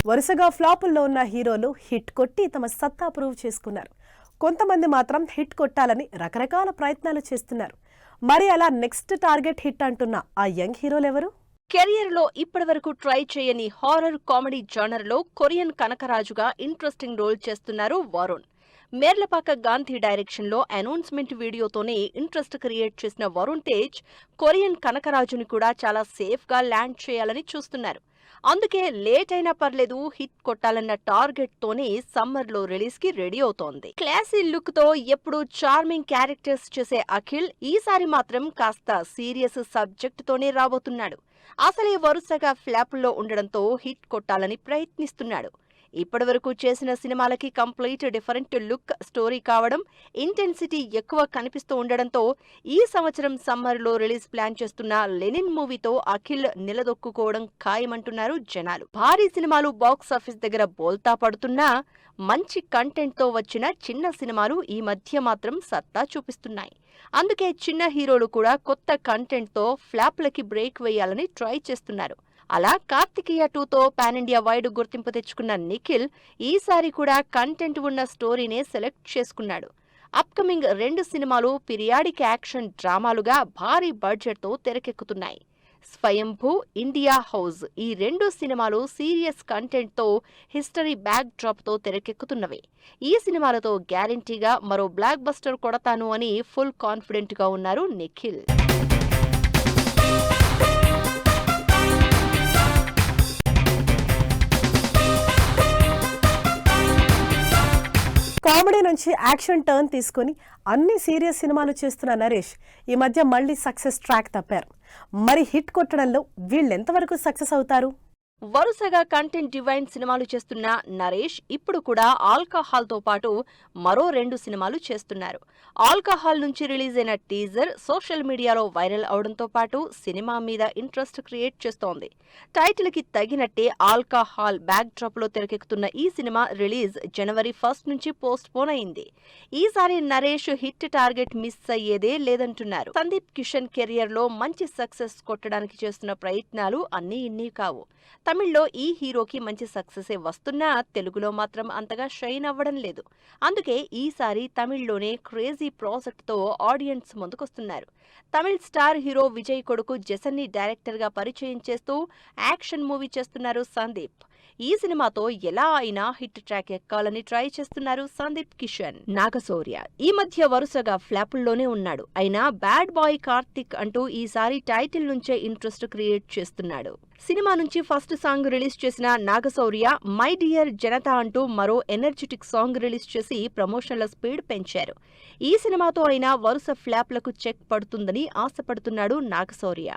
వరుసగా ఫ్లాపుల్లో ఉన్న హీరోలు హిట్ కొట్టి తమ సత్తా ప్రూవ్ చేసుకున్నారు. కొంతమంది మాత్రం హిట్ కొట్టాలని రకరకాల ప్రయత్నాలు చేస్తున్నారు. మరి అలా నెక్స్ట్ టార్గెట్ హిట్ అంటున్న ఆ యంగ్ హీరోలు ఎవరు? కెరియర్ లో ఇప్పటివరకు ట్రై చేయని హారర్ కామెడీ జానర్ లో కొరియన్ కనకరాజుగా ఇంట్రెస్టింగ్ రోల్ చేస్తున్నారు వరుణ్. మేర్లపాక గాంధీ డైరెక్షన్ లో అనౌన్స్మెంట్ వీడియోతోనే ఇంట్రెస్ట్ క్రియేట్ చేసిన వరుణ్ తేజ్ కొరియన్ కనకరాజుని కూడా చాలా సేఫ్ గా ల్యాండ్ చేయాలని చూస్తున్నారు. అందుకే లేట్ అయినా పర్లేదు హిట్ కొట్టాలన్న టార్గెట్ తోనే సమ్మర్ లో రిలీజ్ కి రెడీ అవుతోంది. క్లాసీ లుక్ తో ఎప్పుడు చార్మింగ్ క్యారెక్టర్స్ చేసే అఖిల్ ఈసారి మాత్రం కాస్త సీరియస్ సబ్జెక్ట్ తోనే రాబోతున్నాడు. అసలే వరుసగా ఫ్లాపుల్లో ఉండడంతో హిట్ కొట్టాలని ప్రయత్నిస్తున్నాడు. ఇప్పటివరకు చేసిన సినిమాలకి కంప్లీట్ డిఫరెంట్ లుక్, స్టోరీ కావడం, ఇంటెన్సిటీ ఎక్కువ కనిపిస్తూ ఉండడంతో ఈ సంవత్సరం సమ్మర్లో రిలీజ్ ప్లాన్ చేస్తున్న లెనిన్ మూవీతో అఖిల్ నిలదొక్కుకోవడం ఖాయమంటున్నారు జనాలు. భారీ సినిమాలు బాక్సాఫీస్ దగ్గర బోల్తా పడుతున్నా మంచి కంటెంట్తో వచ్చిన చిన్న సినిమాలు ఈ మధ్య మాత్రం సత్తా చూపిస్తున్నాయి. అందుకే చిన్న హీరోలు కూడా కొత్త కంటెంట్తో ఫ్లాప్లకి బ్రేక్ వేయాలని ట్రై చేస్తున్నారు. అలా కార్తికేయ 2తో పాన్ ఇండియా వైడ్ గుర్తింపు తెచ్చుకున్న నిఖిల్ ఈసారి కూడా కంటెంట్ ఉన్న స్టోరీనే సెలెక్ట్ చేసుకున్నాడు. అప్కమింగ్ 2 సినిమాలు పీరియాడిక్ యాక్షన్ డ్రామాలుగా భారీ బడ్జెట్తో తెరకెక్కుతున్నాయి. స్వయంభూ, ఇండియా హౌస్ ఈ 2 సినిమాలు సీరియస్ కంటెంట్తో హిస్టరీ బ్యాక్ డ్రాప్తో తెరకెక్కుతున్నవి. ఈ సినిమాలతో గ్యారంటీగా మరో బ్లాక్ బస్టర్ కొడతాను అని ఫుల్ కాన్ఫిడెంట్గా ఉన్నారు నిఖిల్. కామెడీ నుంచి యాక్షన్ టర్న్ తీసుకుని అన్ని సీరియస్ సినిమాలు చేస్తున్న నరేష్ ఈ మధ్య మళ్లీ సక్సెస్ ట్రాక్ తప్పారు. మరి హిట్ కొట్టడంలో వీళ్ళెంతవరకు సక్సెస్ అవుతారు? వరుసగా కంటెంట్ డివైన్ సినిమాలు చేస్తున్న నరేష్ ఇప్పుడు కూడా ఆల్కహాల్ తో పాటు మరో 2 సినిమాలు చేస్తున్నారు. ఆల్కహాల్ నుంచి రిలీజ్ అయిన టీజర్ సోషల్ మీడియాలో వైరల్ అవడంతో పాటు సినిమా మీద ఇంట్రెస్ట్ క్రియేట్ చేస్తోంది. టైటిల్ కి తగినట్టే ఆల్కహాల్ బ్యాక్ డ్రాప్ లో తెరకెక్కుతున్న ఈ సినిమా రిలీజ్ జనవరి 1 నుంచి పోస్ట్ పోన్ అయింది. ఈసారి నరేష్ హిట్ టార్గెట్ మిస్ అయ్యేదే లేదంటున్నారు. సందీప్ కిషన్ కెరియర్ లో మంచి సక్సెస్ కొట్టడానికి చేస్తున్న ప్రయత్నాలు అన్నీ ఇన్ని కావు. తమిళ్లో ఈ హీరోకి మంచి సక్సెసే వస్తున్నా తెలుగులో మాత్రం అంతగా షైన్ అవ్వడం లేదు. అందుకే ఈసారి తమిళ్లోనే క్రేజీ ప్రాజెక్ట్తో ఆడియన్స్ ముందుకొస్తున్నారు. తమిళ్ స్టార్ హీరో విజయ్ కొడుకు జెసన్ని డైరెక్టర్గా పరిచయం చేస్తూ యాక్షన్ మూవీ చేస్తున్నారు సందీప్. ఈ సినిమాతో ఎలా అయినా హిట్ ట్రాక్ ఎక్కాలని ట్రై చేస్తున్నారు సందీప్ కిషన్. నాగశౌర్య ఈ మధ్య వరుసగా ఫ్లాపుల్లోనే ఉన్నాడు. అయినా బ్యాడ్ బాయ్ కార్తిక్ అంటూ ఈసారి టైటిల్ నుంచే ఇంట్రెస్ట్ క్రియేట్ చేస్తున్నాడు. సినిమా నుంచి ఫస్ట్ సాంగ్ రిలీజ్ చేసిన నాగశౌర్య మై డియర్ జనతా అంటూ మరో ఎనర్జెటిక్ సాంగ్ రిలీజ్ చేసి ప్రమోషన్ల స్పీడ్ పెంచారు. ఈ సినిమాతో అయినా వరుస ఫ్లాప్లకు చెక్ పడుతుందని ఆశపడుతున్నాడు నాగశౌర్య.